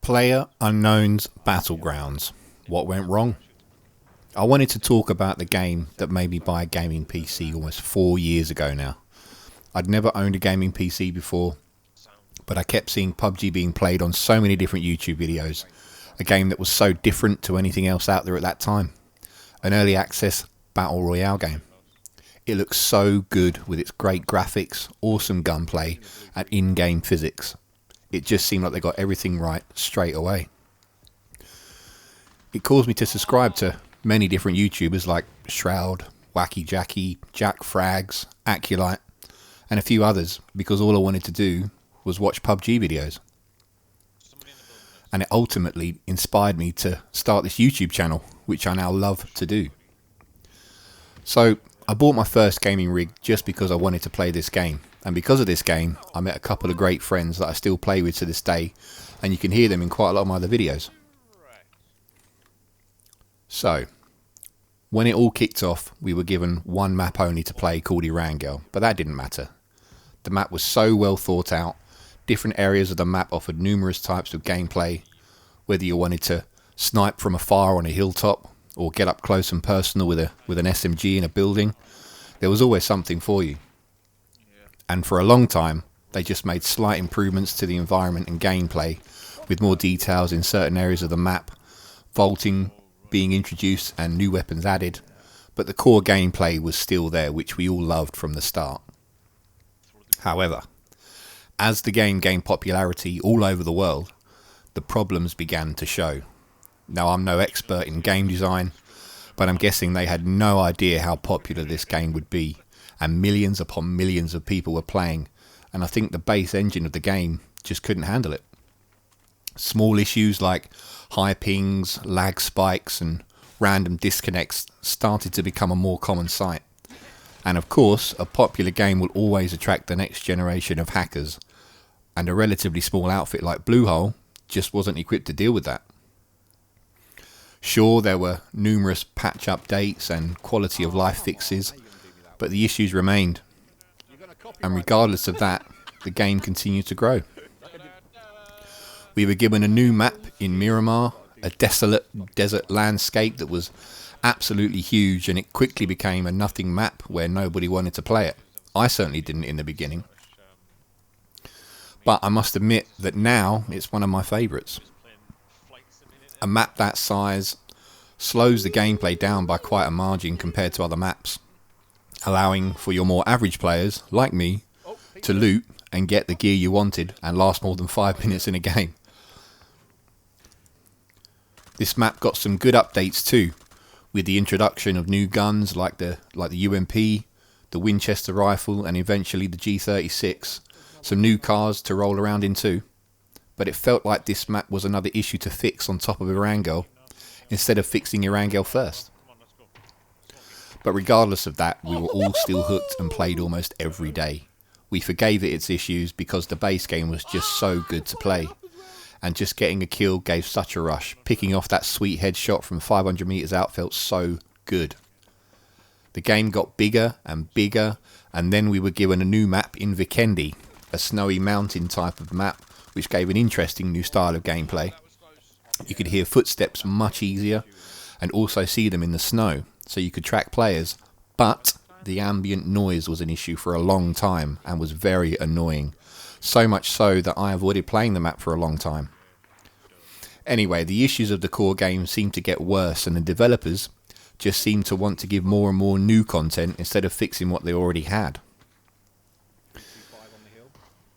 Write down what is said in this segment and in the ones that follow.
Player Unknown's Battlegrounds. What went wrong? I wanted to talk about the game that made me buy a gaming PC almost 4 years ago now. I'd never owned a gaming PC before, but I kept seeing PUBG being played on so many different YouTube videos. A game that was so different to anything else out there at that time. An early access battle royale game. It looks so good with its great graphics, awesome gunplay, and in-game physics. It just seemed like they got everything right straight away. It caused me to subscribe to many different YouTubers like Shroud, Wacky Jackie, Jack Frags, Aculite, and a few others because all I wanted to do was watch PUBG videos. And it ultimately inspired me to start this YouTube channel, which I now love to do. So I bought my first gaming rig just because I wanted to play this game. And because of this game, I met a couple of great friends that I still play with to this day, and you can hear them in quite a lot of my other videos. So, when it all kicked off, we were given one map only to play called Erangel, but that didn't matter. The map was so well thought out, different areas of the map offered numerous types of gameplay, whether you wanted to snipe from afar on a hilltop, or get up close and personal with an SMG in a building, there was always something for you. And for a long time, they just made slight improvements to the environment and gameplay, with more details in certain areas of the map, vaulting being introduced and new weapons added, but the core gameplay was still there, which we all loved from the start. However, as the game gained popularity all over the world, the problems began to show. Now, I'm no expert in game design, but I'm guessing they had no idea how popular this game would be, and millions upon millions of people were playing, and I think the base engine of the game just couldn't handle it. Small issues like high pings, lag spikes, and random disconnects started to become a more common sight. And of course, a popular game will always attract the next generation of hackers, and a relatively small outfit like Bluehole just wasn't equipped to deal with that. Sure, there were numerous patch updates and quality of life fixes, but the issues remained. And regardless of that, the game continued to grow. We were given a new map in Miramar, a desolate desert landscape that was absolutely huge, and it quickly became a nothing map where nobody wanted to play it. I certainly didn't in the beginning. But I must admit that now it's one of my favourites. A map that size slows the gameplay down by quite a margin compared to other maps, allowing for your more average players, like me, to loot and get the gear you wanted and last more than 5 minutes in a game. This map got some good updates too, with the introduction of new guns like the UMP, the Winchester rifle, and eventually the G36, some new cars to roll around in too. But it felt like this map was another issue to fix on top of Erangel, instead of fixing Erangel first. But regardless of that, we were all still hooked and played almost every day. We forgave it its issues because the base game was just so good to play. And just getting a kill gave such a rush. Picking off that sweet headshot from 500 meters out felt so good. The game got bigger and bigger, and then we were given a new map in Vikendi, a snowy mountain type of map, which gave an interesting new style of gameplay. You could hear footsteps much easier, and also see them in the snow, so you could track players, but the ambient noise was an issue for a long time and was very annoying. So much so that I avoided playing the map for a long time. Anyway, the issues of the core game seemed to get worse, and the developers just seemed to want to give more and more new content instead of fixing what they already had.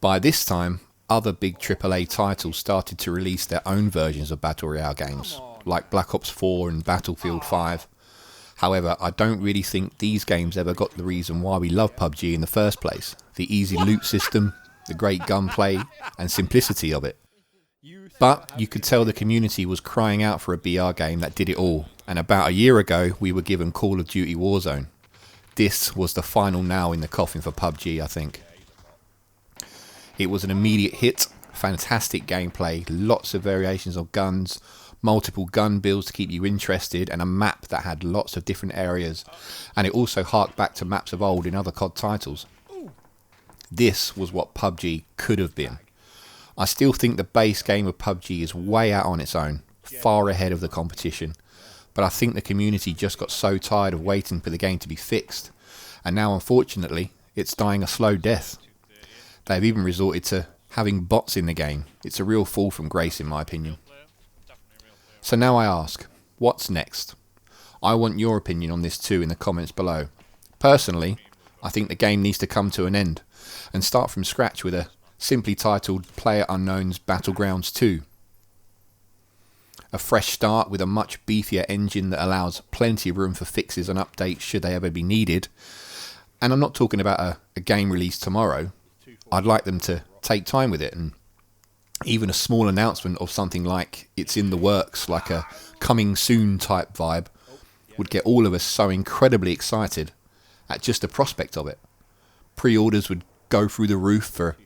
By this time, other big AAA titles started to release their own versions of Battle Royale games, like Black Ops 4 and Battlefield 5. However, I don't really think these games ever got the reason why we love PUBG in the first place. The easy loot system, the great gunplay, and simplicity of it. But you could tell the community was crying out for a BR game that did it all, and about a year ago we were given Call of Duty Warzone. This was the final nail in the coffin for PUBG, I think. It was an immediate hit, fantastic gameplay, lots of variations of guns, multiple gun builds to keep you interested, and a map that had lots of different areas, and it also harked back to maps of old in other COD titles. This was what PUBG could have been. I still think the base game of PUBG is way out on its own, far ahead of the competition, but I think the community just got so tired of waiting for the game to be fixed, and now unfortunately it's dying a slow death. They've even resorted to having bots in the game. It's a real fall from grace in my opinion. So now I ask, what's next? I want your opinion on this too in the comments below. Personally, I think the game needs to come to an end and start from scratch with a simply titled PlayerUnknown's Battlegrounds 2. A fresh start with a much beefier engine that allows plenty of room for fixes and updates should they ever be needed. And I'm not talking about a game release tomorrow. I'd like them to take time with it, and even a small announcement of something like it's in the works, like a coming soon type vibe, would get all of us so incredibly excited at just the prospect of it. Pre-orders would go through the roof for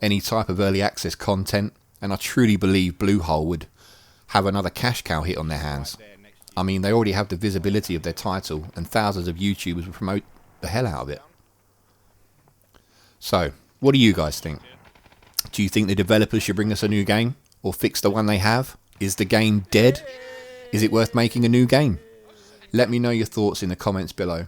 any type of early access content, and I truly believe Bluehole would have another cash cow hit on their hands. I mean, they already have the visibility of their title, and thousands of YouTubers would promote the hell out of it. So, what do you guys think? Do you think the developers should bring us a new game, or fix the one they have? Is the game dead? Is it worth making a new game? Let me know your thoughts in the comments below.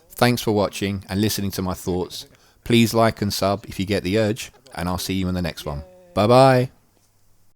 Thanks for watching and listening to my thoughts. Please like and sub if you get the urge, and I'll see you in the next one. Bye bye.